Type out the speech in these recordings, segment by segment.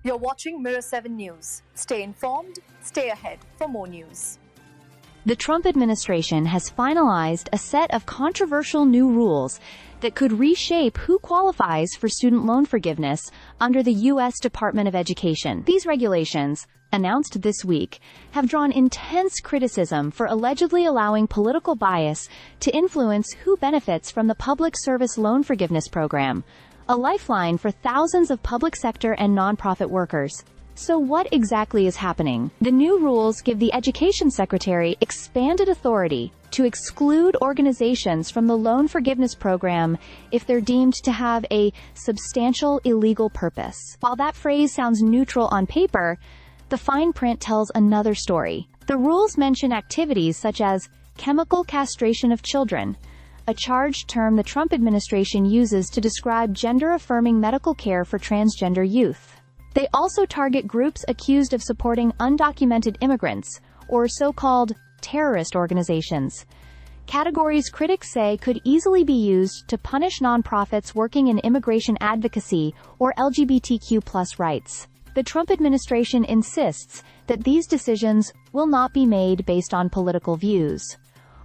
You're watching Mirror 7 News. Stay informed, stay ahead for more news. The Trump administration has finalized a set of controversial new rules that could reshape who qualifies for student loan forgiveness under the U.S. Department of Education. These regulations, announced this week, have drawn intense criticism for allegedly allowing political bias to influence who benefits from the Public Service Loan Forgiveness Program, a lifeline for thousands of public sector and nonprofit workers. So what exactly is happening? The new rules give the Education Secretary expanded authority to exclude organizations from the loan forgiveness program if they're deemed to have a substantial illegal purpose. While that phrase sounds neutral on paper, the fine print tells another story. The rules mention activities such as chemical castration of children, a charged term the Trump administration uses to describe gender-affirming medical care for transgender youth. They also target groups accused of supporting undocumented immigrants, or so-called terrorist organizations. Categories critics say could easily be used to punish nonprofits working in immigration advocacy or LGBTQ+ rights. The Trump administration insists that these decisions will not be made based on political views,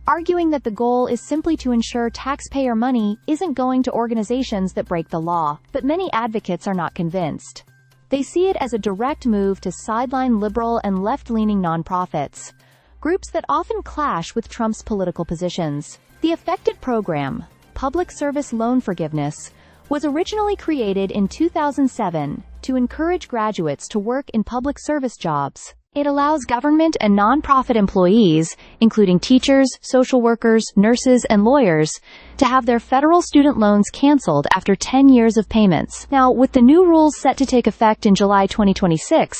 arguing that the goal is simply to ensure taxpayer money isn't going to organizations that break the law. But many advocates are not convinced. They see it as a direct move to sideline liberal and left-leaning nonprofits, groups that often clash with Trump's political positions. The affected program, Public Service Loan Forgiveness, was originally created in 2007 to encourage graduates to work in public service jobs. It allows government and nonprofit employees, including teachers, social workers, nurses, and lawyers, to have their federal student loans canceled after 10 years of payments. Now, with the new rules set to take effect in July 2026,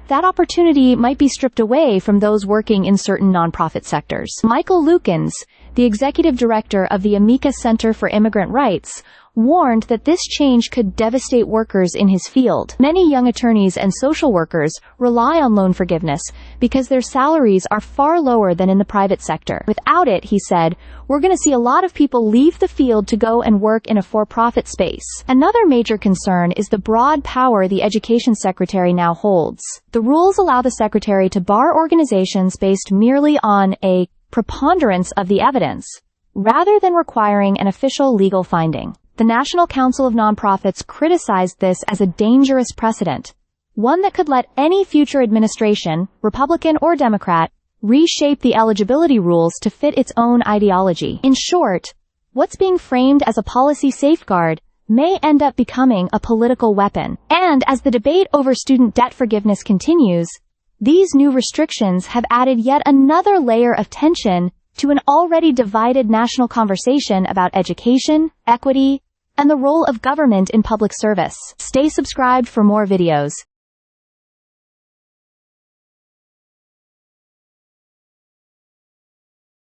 that opportunity might be stripped away from those working in certain nonprofit sectors. Michael Lukens, the executive director of the Amica Center for Immigrant Rights, warned that this change could devastate workers in his field. Many young attorneys and social workers rely on loan forgiveness because their salaries are far lower than in the private sector. Without it, he said, we're going to see a lot of people leave the field to go and work in a for-profit space. Another major concern is the broad power the Education Secretary now holds. The rules allow the Secretary to bar organizations based merely on a preponderance of the evidence, rather than requiring an official legal finding. The National Council of Nonprofits criticized this as a dangerous precedent, one that could let any future administration, Republican or Democrat, reshape the eligibility rules to fit its own ideology. In short, what's being framed as a policy safeguard may end up becoming a political weapon. And as the debate over student debt forgiveness continues, these new restrictions have added yet another layer of tension to an already divided national conversation about education, equity, and the role of government in public service. Stay subscribed for more videos.